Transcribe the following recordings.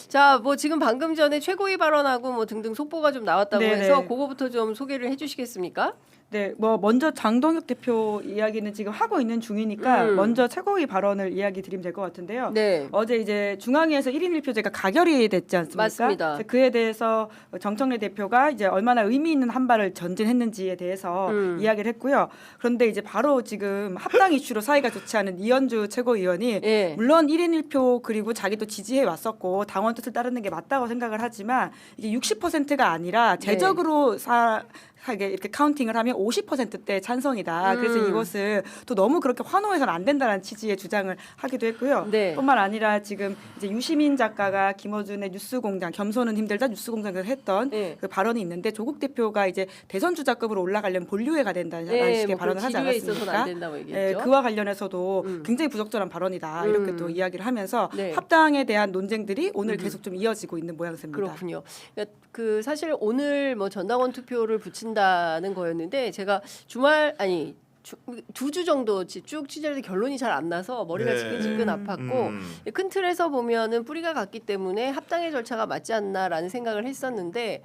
자, 뭐 지금 방금 전에 최고위 발언하고 뭐 등등 속보가 좀 나왔다고 네네. 해서 그거부터 좀 소개를 해주시겠습니까? 네, 뭐 먼저 장동혁 대표 이야기는 지금 하고 있는 중이니까 먼저 최고위 발언을 이야기 드리면 될 것 같은데요. 네. 어제 이제 중앙위에서 1인 1표제가 가결이 됐지 않습니까? 맞습니다. 그래서 그에 대해서 정청래 대표가 이제 얼마나 의미 있는 한 발을 전진했는지에 대해서 이야기를 했고요. 그런데 이제 바로 지금 합당 이슈로 사이가 좋지 않은 이현주 최고위원이 예. 물론 1인 1표 그리고 자기도 지지해 왔었고 당원 뜻을 따르는 게 맞다고 생각을 하지만 이게 60%가 아니라 제적으로 하게 이렇게 카운팅을 하면 50%대 찬성이다. 그래서 이것을 또 너무 그렇게 환호해서는 안 된다는 취지의 주장을 하기도 했고요. 네. 뿐만 아니라 지금 이제 유시민 작가가 김어준의 뉴스공장 겸손은 힘들다 뉴스공장에서 했던 네. 그 발언이 있는데 조국 대표가 이제 대선 주자급으로 올라가려면 본류에 가야 된다는 식의 뭐 발언을 하지 지류에 있어서는 안 않았습니까? 된다고 얘기했죠. 그와 관련해서도 굉장히 부적절한 발언이다 이렇게 또 이야기를 하면서 네. 합당에 대한 논쟁들이 오늘 계속 좀 이어지고 있는 모양새입니다. 그렇군요. 그러니까 그 사실 오늘 뭐 전당원 투표를 붙인다는 거였는데 제가 주말 아니 2주 정도 쭉 취재를 결론이 잘 안 나서 머리가 지끈지끈 아팠고 큰 틀에서 보면은 뿌리가 같기 때문에 합당의 절차가 맞지 않나라는 생각을 했었는데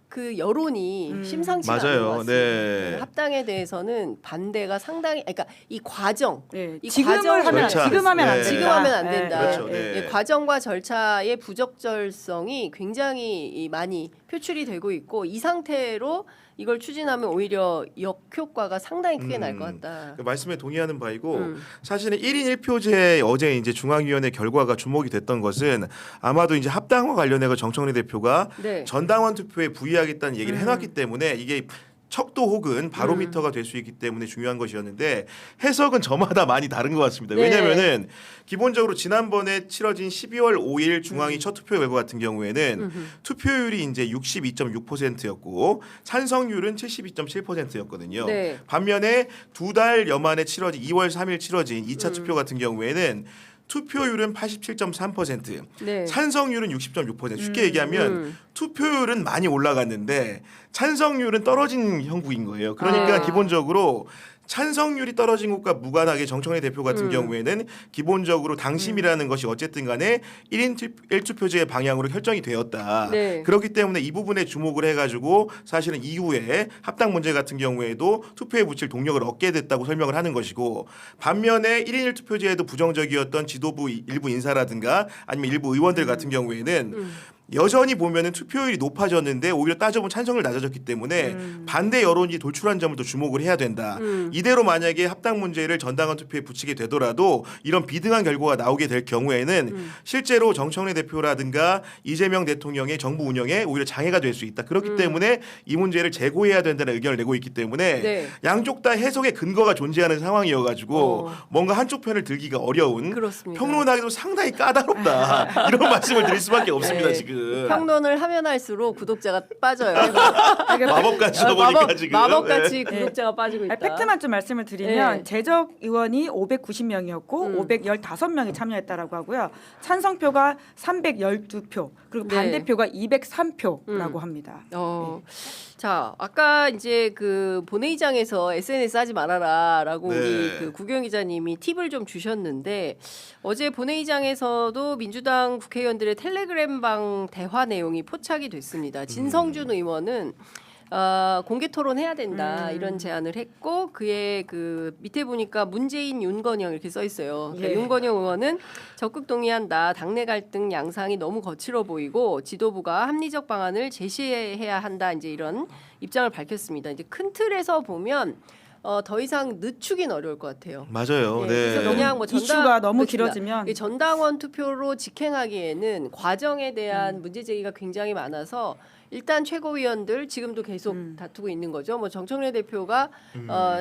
그 여론이 심상치가 않은 것 맞아요. 같습니다. 네. 합당에 대해서는 반대가 상당히 그러니까 이 과정 네. 이 지금을 과정을 하면 절차. 지금 하면 안 네. 된다. 지금 하면 안 된다. 그렇죠. 네. 예, 과정과 절차의 부적절성이 굉장히 많이 표출이 되고 있고 이 상태로 이걸 추진하면 오히려 역효과가 상당히 크게 날 것 같다. 그 말씀에 동의하는 바이고 사실은 1인 1표제 어제 이제 중앙위원회 결과가 주목이 됐던 것은 아마도 이제 합당과 관련해서 정청래 대표가 네. 전당원 투표에 부의하겠다는 얘기를 해놨기 때문에 이게 척도 혹은 바로미터가 될 수 있기 때문에 중요한 것이었는데 해석은 저마다 많이 다른 것 같습니다. 네. 왜냐하면은 기본적으로 지난번에 치러진 12월 5일 중앙위 첫 투표 결과 같은 경우에는 투표율이 이제 62.6%였고 찬성률은 72.7%였거든요. 네. 반면에 2달여 만에 치러진 2월 3일 치러진 2차 투표 같은 경우에는 투표율은 87.3%, 네. 찬성률은 60.6%. 쉽게 얘기하면 투표율은 많이 올라갔는데 찬성률은 떨어진 형국인 거예요. 그러니까 기본적으로 찬성률이 떨어진 것과 무관하게 정청래 대표 같은 경우에는 기본적으로 당심이라는 것이 어쨌든 간에 1인 1투표제의 방향으로 결정이 되었다. 네. 그렇기 때문에 이 부분에 주목을 해가지고 사실은 이후에 합당 문제 같은 경우에도 투표에 붙일 동력을 얻게 됐다고 설명을 하는 것이고 반면에 1인 1투표제에도 부정적이었던 지도부 일부 인사라든가 아니면 일부 의원들 같은 경우에는 여전히 보면은 투표율이 높아졌는데 오히려 따져보면 찬성률 낮아졌기 때문에 반대 여론이 돌출한 점을 또 주목을 해야 된다. 이대로 만약에 합당 문제를 전당원 투표에 붙이게 되더라도 이런 비등한 결과가 나오게 될 경우에는 실제로 정청래 대표라든가 이재명 대통령의 정부 운영에 오히려 장애가 될 수 있다. 그렇기 때문에 이 문제를 재고해야 된다는 의견을 내고 있기 때문에 네. 양쪽 다 해석의 근거가 존재하는 상황이어가지고 뭔가 한쪽 편을 들기가 어려운 그렇습니다. 평론하기도 상당히 까다롭다. 이런 말씀을 드릴 수밖에 없습니다. 네. 지금. 평론을 하면 할수록 구독자가 빠져요. 마법같이 보니까 지금 마법같이 구독자가 빠지고 있다. 팩트만 좀 말씀을 드리면 네. 재적 의원이 590명이었고 515명이 참여했다라고 하고요. 찬성표가 312표 그리고 네. 반대표가 203표라고 합니다. 자, 아까 이제 그 본회의장에서 SNS 하지 말아라라고 네. 우리 그 구경 기자님이 팁을 좀 주셨는데 어제 본회의장에서도 민주당 국회의원들의 텔레그램방 대화 내용이 포착이 됐습니다. 진성준 의원은 공개 토론해야 된다 이런 제안을 했고 그의 그 밑에 보니까 문재인 윤건영 이렇게 써 있어요. 그러니까 예. 윤건영 의원은 적극 동의한다. 당내 갈등 양상이 너무 거칠어 보이고 지도부가 합리적 방안을 제시해야 한다. 이제 이런 입장을 밝혔습니다. 이제 큰 틀에서 보면 더 이상 늦추긴 어려울 것 같아요. 맞아요. 예, 네. 그래서 그냥 뭐 이슈가 너무 그렇습니다. 길어지면 이 전당원 투표로 직행하기에는 과정에 대한 문제 제기가 굉장히 많아서 일단 최고위원들 지금도 계속 다투고 있는 거죠. 뭐 정청래 대표가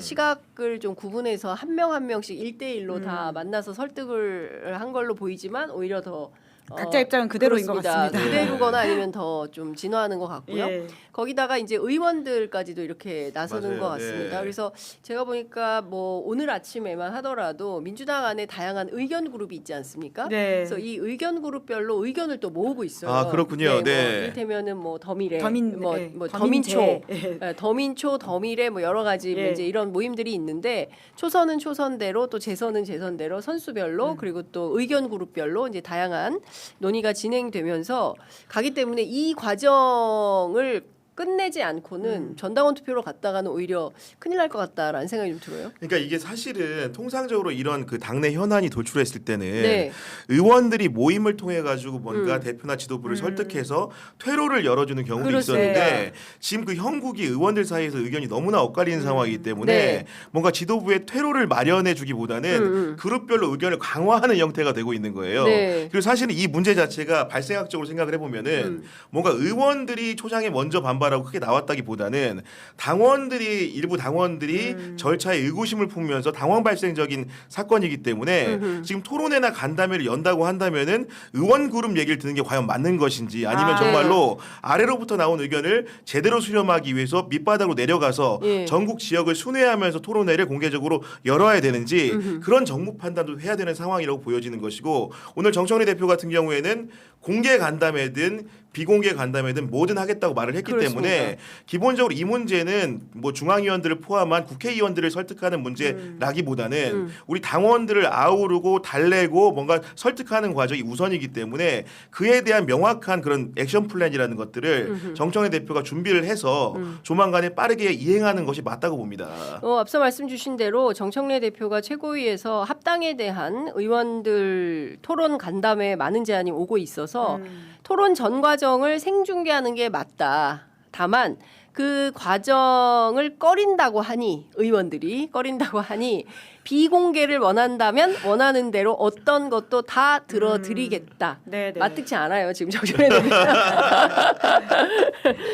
시각을 좀 구분해서 한 명 한 명씩 1대1로 다 만나서 설득을 한 걸로 보이지만 오히려 더 각자 입장은 그대로인 것 그렇습니다. 같습니다. 그대로거나 아니면 더 좀 진화하는 것 같고요. 예. 거기다가 이제 의원들까지도 이렇게 나서는 맞아요. 것 같습니다. 네. 그래서 제가 보니까 뭐 오늘 아침에만 하더라도 민주당 안에 다양한 의견 그룹이 있지 않습니까? 네. 그래서 이 의견 그룹별로 의견을 또 모으고 있어요. 아, 그렇군요. 네. 뭐 이를테면은 뭐 더미래, 더민- 뭐, 네. 뭐 더민제. 더민초, 예. 더민초, 더미래 뭐 여러 가지 예. 이제 이런 모임들이 있는데 초선은 초선대로 또 재선은 재선대로 선수별로 그리고 또 의견 그룹별로 이제 다양한 논의가 진행되면서 가기 때문에 이 과정을 끝내지 않고는 전당원 투표로 갔다가는 오히려 큰일 날 것 같다라는 생각이 좀 들어요. 그러니까 이게 사실은 통상적으로 이런 그 당내 현안이 도출했을 때는 네. 의원들이 모임을 통해 가지고 뭔가 대표나 지도부를 설득해서 퇴로를 열어주는 경우도 그렇습니다. 있었는데 지금 그 형국이 의원들 사이에서 의견이 너무나 엇갈리는 상황이기 때문에 네. 뭔가 지도부의 퇴로를 마련해주기보다는 그룹별로 의견을 강화하는 형태가 되고 있는 거예요. 네. 그리고 사실은 이 문제 자체가 발생학적으로 생각을 해보면은 뭔가 의원들이 초장에 먼저 반발하고 크게 나왔다기보다는 당원들이 일부 당원들이 절차에 의구심을 품으면서 당원 발생적인 사건이기 때문에 지금 토론회나 간담회를 연다고 한다면은 의원 그룹 얘기를 듣는 게 과연 맞는 것인지 아니면 정말로 아래로부터 나온 의견을 제대로 수렴하기 위해서 밑바닥으로 내려가서 예. 전국 지역을 순회하면서 토론회를 공개적으로 열어야 되는지 그런 정무 판단도 해야 되는 상황이라고 보여지는 것이고 오늘 정청래 대표 같은 경우에는 공개 간담회든 비공개 간담회든 뭐든 하겠다고 말을 했기 그렇습니다. 때문에 기본적으로 이 문제는 뭐 중앙위원들을 포함한 국회의원들을 설득하는 문제라기보다는 우리 당원들을 아우르고 달래고 뭔가 설득하는 과정이 우선이기 때문에 그에 대한 명확한 그런 액션 플랜이라는 것들을 정청래 대표가 준비를 해서 조만간에 빠르게 이행하는 것이 맞다고 봅니다. 앞서 말씀 주신 대로 정청래 대표가 최고위에서 합당에 대한 의원들 토론 간담회 많은 제안이 오고 있어서 토론 전 과정을 생중계하는 게 맞다. 다만 그 과정을 꺼린다고 하니 의원들이 꺼린다고 하니 비공개를 원한다면 원하는 대로 어떤 것도 다 들어드리겠다. 네네. 마뜩치 않아요. 지금 정청래 대표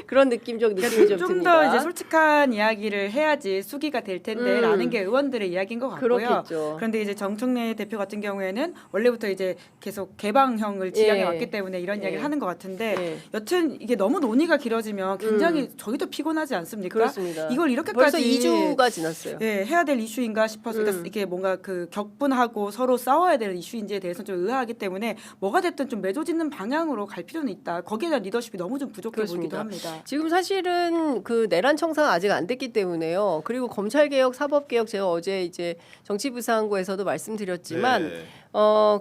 그런 느낌적 느낌이 좀 좀 듭니다. 더 이제 솔직한 이야기를 해야지 수기가 될 텐데라는 게 의원들의 이야기인 것 같고요. 그렇겠죠. 그런데 이제 정청래 대표 같은 경우에는 원래부터 이제 계속 개방형을 지향해 예. 왔기 때문에 이런 예. 이야기를 하는 것 같은데 예. 여튼 이게 너무 논의가 길어지면 굉장히 저희도 피곤하지 않습니까? 그렇습니다. 이걸 이렇게까지 벌써 2주가 지났어요. 예, 해야 될 이슈인가 싶어서 그러니까 이게 뭔가 그 격분하고 서로 싸워야 될 이슈인지에 대해서 좀 의아하기 때문에 뭐가 됐든 좀 매조짓는 방향으로 갈 필요는 있다. 거기에 대한 리더십이 너무 좀 부족해 보이기도 그렇습니다. 합니다. 지금 사실은 그 내란 청사가 아직 안 됐기 때문에요. 그리고 검찰 개혁, 사법 개혁 제가 어제 이제 정치부상고에서도 말씀드렸지만 네.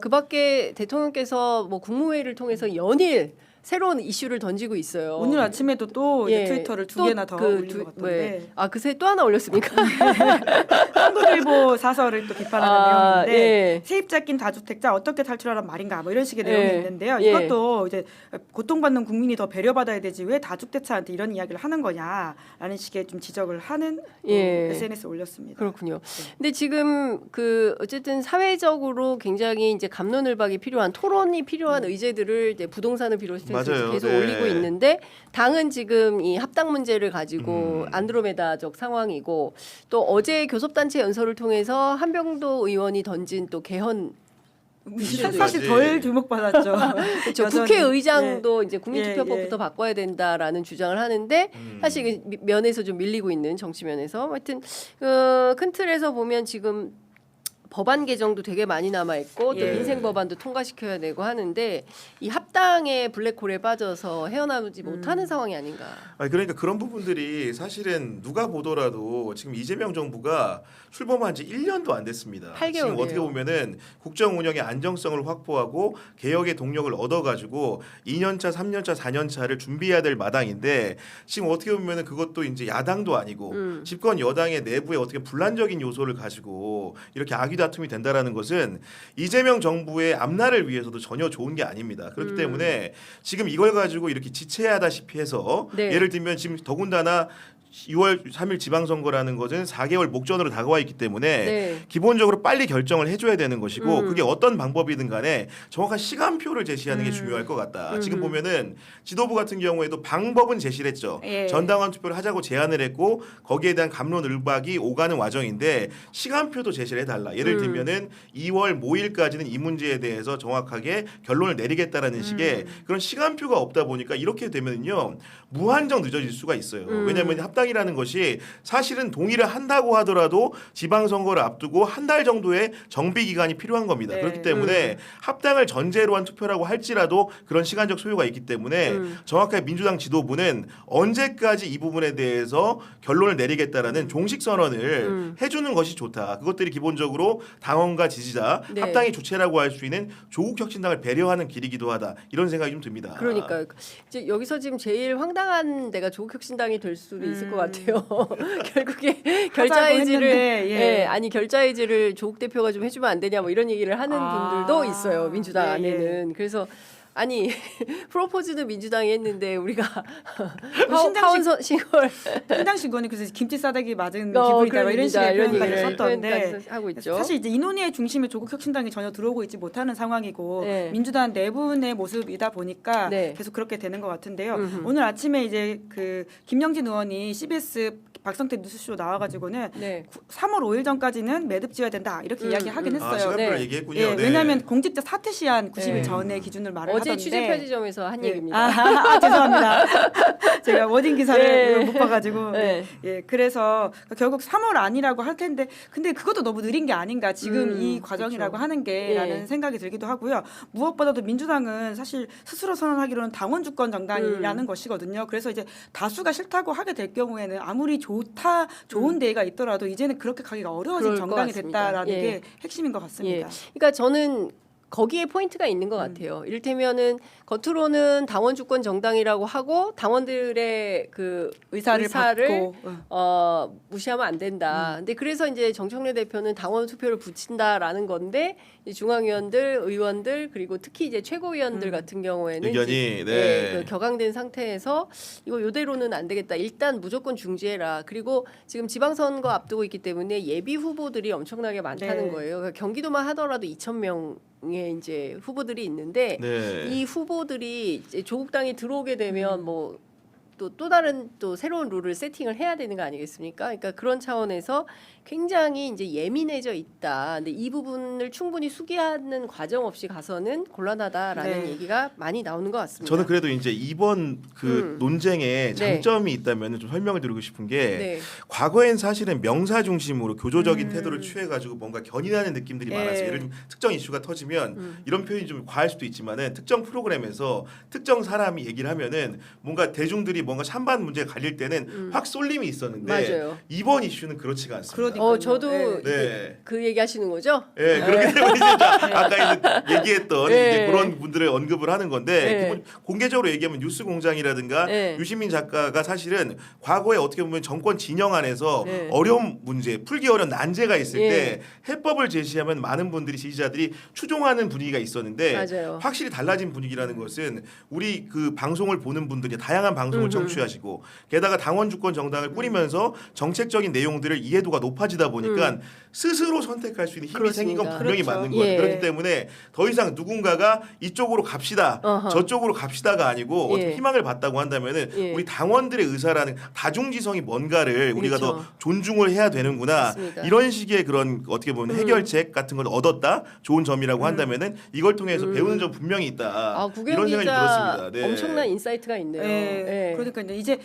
그밖에 대통령께서 뭐 국무회의를 통해서 연일 새로운 이슈를 던지고 있어요. 오늘 아침에도 또 이제 예, 트위터를 두 또 개나 더 올린 것 같던데 네. 그새 또 하나 올렸습니까? 한국일보 사설을 또 비판하는 내용인데 예. 세입자 낀 다주택자 어떻게 탈출하란 말인가 뭐 이런 식의 예. 내용이 있는데요. 예. 이것도 이제 고통받는 국민이 더 배려받아야 되지 왜 다주택자한테 이런 이야기를 하는 거냐라는 식의 좀 지적을 하는 예. SNS에 올렸습니다. 그렇군요. 근데 지금 그 어쨌든 사회적으로 굉장히 이제 갑론을박이 필요한 토론이 필요한 의제들을 이제 부동산을 비롯해서 맞아요. 계속 네. 올리고 있는데 당은 지금 이 합당 문제를 가지고 안드로메다적 상황이고 또 어제 교섭단체 연설을 통해서 한병도 의원이 던진 또 개헌 사실 덜 주목받았죠. 그렇죠. 여전히. 국회의장도 이제 국민투표법부터 예. 바꿔야 된다라는 주장을 하는데 사실 그 면에서 좀 밀리고 있는 정치면에서 하여튼 큰 틀에서 보면 지금 법안 개정도 되게 많이 남아 있고 또 예. 민생 법안도 통과시켜야 되고 하는데 이 합당의 블랙홀에 빠져서 헤어나오지 못하는 상황이 아닌가. 그러니까 그런 부분들이 사실은 누가 보더라도 지금 이재명 정부가 출범한 지 1년도 안 됐습니다. 8개월이에요. 지금 어떻게 보면은 국정 운영의 안정성을 확보하고 개혁의 동력을 얻어가지고 2년차, 3년차, 4년차를 준비해야 될 마당인데 지금 어떻게 보면은 그것도 이제 야당도 아니고 집권 여당의 내부에 어떻게 분란적인 요소를 가지고 이렇게 악의다툼이 된다라는 것은 이재명 정부의 앞날을 위해서도 전혀 좋은 게 아닙니다. 그렇기 때문에 지금 이걸 가지고 이렇게 지체하다시피 해서 네. 예를 들면 지금 더군다나 6월 3일 지방선거라는 것은 4개월 목전으로 다가와 있기 때문에 네. 기본적으로 빨리 결정을 해줘야 되는 것이고 그게 어떤 방법이든 간에 정확한 시간표를 제시하는 게 중요할 것 같다. 지금 보면은 지도부 같은 경우에도 방법은 제시를 했죠. 예. 전당원 투표를 하자고 제안을 했고 거기에 대한 갑론을박이 오가는 와정인데 시간표도 제시를 해달라. 예를 들면은 2월 모일까지는 이 문제에 대해서 정확하게 결론을 내리겠다라는 식의 그런 시간표가 없다 보니까 이렇게 되면요 무한정 늦어질 수가 있어요. 왜냐하면 합당 합당이라는 것이 사실은 동의를 한다고 하더라도 지방선거를 앞두고 한 달 정도의 정비 기간이 필요한 겁니다. 네. 그렇기 때문에 합당을 전제로 한 투표라고 할지라도 그런 시간적 소요가 있기 때문에 정확하게 민주당 지도부는 언제까지 이 부분에 대해서 결론을 내리겠다라는 종식 선언을 해주는 것이 좋다. 그것들이 기본적으로 당원과 지지자 네. 합당의 주체라고 할 수 있는 조국 혁신당을 배려하는 길이기도 하다. 이런 생각이 좀 듭니다. 그러니까 이제 여기서 지금 제일 황당한 데가 조국혁신당이 될 수도 있을 것 같아요. 결국에 결자해지를 했는데, 예. 아니 결자해지를 조국 대표가 좀 해주면 안 되냐 뭐 이런 얘기를 하는 분들도 있어요. 민주당 예, 안에는. 그래서 아니 프로포즈는 민주당이 했는데 우리가 신장식- 신걸 신당신권이 그래서 김치 싸대기 맞은 어, 기분이다 뭐 이런 식의 이런 표현까지 얘기를 썼던데 하고 있죠. 사실 이제 이 논의의 중심에 조국 혁신당이 전혀 들어오고 있지 못하는 상황이고 네. 민주당 내분의 모습이다 보니까 네. 계속 그렇게 되는 것 같은데요. 오늘 아침에 이제 그 김영진 의원이 CBS 박성태 뉴스쇼 나와가지고는 네. 3월 5일 전까지는 매듭 지어야 된다 이렇게 이야기하긴 했어요. 시간표를 네. 얘기했군요. 예, 네. 왜냐하면 공직자 사퇴 시한 90일 네. 전에 기준을 말을 어제 하던데 취재 편의점에서 한 예. 얘기입니다. 죄송합니다. 제가 워딩 기사를 네. 못 봐가지고 네. 예 그래서 결국 3월 아니라고 할 텐데 근데 그것도 너무 느린 게 아닌가 지금 이 과정이라고 그렇죠. 하는 게라는 예. 생각이 들기도 하고요. 무엇보다도 민주당은 사실 스스로 선언하기로는 당원 주권 정당이라는 것이거든요. 그래서 이제 다수가 싫다고 하게 될 경우에는 아무리 좋은 데가 있더라도 이제는 그렇게 가기가 어려워진 그럴 것 정당이 같습니다. 됐다라는 예. 게 핵심인 것 예. 같습니다. 그러니까 저는 거기에 포인트가 있는 것 같아요. 이를테면은 겉으로는 당원 주권 정당이라고 하고 당원들의 그 의사를 받고 무시하면 안 된다. 근데 그래서 이제 정청래 대표는 당원 투표를 붙인다라는 건데 이 중앙위원들, 의원들 그리고 특히 이제 최고위원들 같은 경우에는 의견이 그 격앙된 상태에서 이거 요대로는 안 되겠다. 일단 무조건 중지해라. 그리고 지금 지방선거 앞두고 있기 때문에 예비 후보들이 엄청나게 많다는 네. 거예요. 그러니까 경기도만 하더라도 2,000명의 이제 후보들이 있는데 네. 이 후보들이 이제 조국당이 들어오게 되면 뭐 또 다른 또 새로운 룰을 세팅을 해야 되는 거 아니겠습니까? 그러니까 그런 차원에서 굉장히 이제 예민해져 있다. 근데 이 부분을 충분히 수기하는 과정 없이 가서는 곤란하다라는 네. 얘기가 많이 나오는 것 같습니다. 저는 그래도 이제 이번 그 논쟁에 장점이 있다면 좀 설명을 드리고 싶은 게 네. 과거엔 사실은 명사 중심으로 교조적인 태도를 취해가지고 뭔가 견인하는 느낌들이 예. 많았어요. 예를 들면 특정 이슈가 터지면 이런 표현이 좀 과할 수도 있지만은 특정 프로그램에서 특정 사람이 얘기를 하면은 뭔가 대중들이 뭔가 찬반 문제가 갈릴 때는 확 쏠림이 있었는데 맞아요. 이번 이슈는 그렇지가 않습니다. 저도 네. 네. 그 얘기 하시는 거죠? 예, 그렇기 때문에 이제 아까 이제 얘기했던 네. 이제 그런 분들을 언급을 하는 건데 네. 기본 공개적으로 얘기하면 뉴스공장이라든가 네. 유시민 작가가 사실은 과거에 어떻게 보면 정권 진영 안에서 네. 어려운 문제, 풀기 어려운 난제가 있을 예. 때 해법을 제시하면 많은 분들이 지지자들이 추종하는 분위기가 있었는데 맞아요. 확실히 달라진 분위기라는 것은 우리 그 방송을 보는 분들이 다양한 방송을 청취하시고 게다가 당원 주권 정당을 꾸리면서 정책적인 내용들을 이해도가 높아지다 보니까 스스로 선택할 수 있는 힘이 생긴 건 그렇습니다. 분명히 그렇죠. 맞는 거예요. 예. 그렇기 때문에 더 이상 누군가가 이쪽으로 갑시다, 어허. 저쪽으로 갑시다가 아니고 예. 어떤 희망을 받다고 한다면은 예. 우리 당원들의 의사라는 다중지성이 뭔가를 우리가 그렇죠. 더 존중을 해야 되는구나. 맞습니다. 이런 식의 그런 어떻게 보면 해결책 같은 걸 얻었다. 좋은 점이라고 한다면은 이걸 통해서 배우는 점 분명히 있다. 아, 구경 이런 생각이 기자 들었습니다. 네. 엄청난 인사이트가 있네요. 예. 예. 그러니까 이제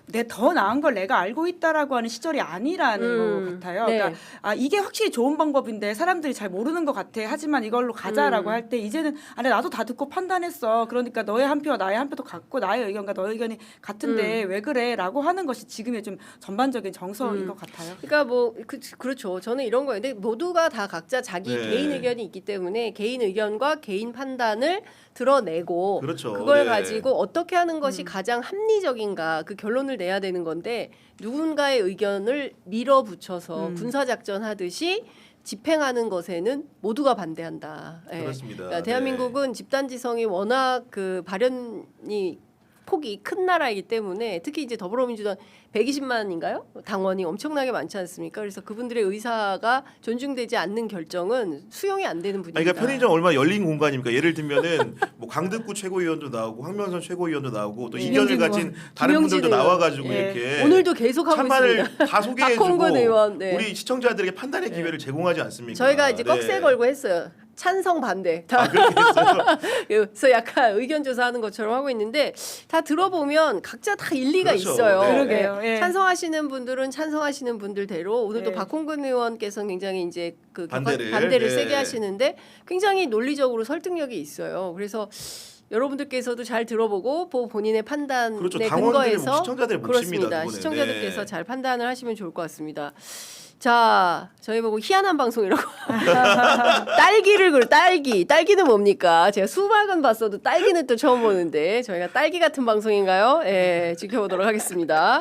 내 더 나은 걸 내가 알고 있다라고 하는 시절이 아니라는 것 같아요. 네. 그러니까 이게 확실히 좋은 방법인데 사람들이 잘 모르는 것 같아. 하지만 이걸로 가자라고 할 때 이제는 아니 나도 다 듣고 판단했어. 그러니까 너의 한 표와 나의 한 표도 같고 나의 의견과 너의 의견이 같은데 왜 그래?라고 하는 것이 지금의 좀 전반적인 정서인 것 같아요. 그러니까 뭐 그렇죠. 저는 이런 거예요. 근데 모두가 다 각자 자기 네. 개인 의견이 있기 때문에 개인 의견과 개인 판단을 드러내고 그렇죠. 그걸 네. 가지고 어떻게 하는 것이 가장 합리적인가 그 결론을 내야 되는 건데 누군가의 의견을 밀어붙여서 군사작전 하듯이 집행하는 것에는 모두가 반대한다. 예. 그렇습니다. 그러니까 네. 대한민국은 집단지성이 워낙 그 발현이 폭이 큰 나라이기 때문에 특히 이제 더불어민주당 120만인가요? 당원이 엄청나게 많지 않습니까? 그래서 그분들의 의사가 존중되지 않는 결정은 수용이 안 되는 분위기다. 그러니까 편의점 얼마나 열린 공간입니까? 예를 들면은 뭐 강득구 최고위원도 나오고 황명선 최고위원도 나오고 또 이견을 가진 다른 김용진 분들도 의원. 나와가지고 예. 이렇게 오늘도 계속 하고 찬반을 있습니다. 다 소개해주고 박홍근 의원, 네. 우리 시청자들에게 판단의 기회를 제공하지 않습니까? 저희가 이제 네. 꺽쇠 걸고 했어요. 찬성 반대 다 아, 그렇게 했어요. 그래서 약간 의견 조사하는 것처럼 하고 있는데 다 들어보면 각자 다 일리가 그렇죠. 있어요. 네. 그러게요. 예. 찬성하시는 분들은 찬성하시는 분들대로 오늘도 네. 박홍근 의원께서 굉장히 이제 그 반대를, 네. 세게 하시는데 굉장히 논리적으로 설득력이 있어요. 그래서 여러분들께서도 잘 들어보고 본인의 판단에 그렇죠. 당원들, 근거해서 시청자들의 몫입니다, 그렇습니다. 그거는. 시청자들께서 네. 잘 판단을 하시면 좋을 것 같습니다. 자, 저희 보고 희한한 방송이라고. 딸기는 뭡니까? 제가 수박은 봤어도 딸기는 또 처음 보는데 저희가 딸기 같은 방송인가요? 예, 지켜보도록 하겠습니다.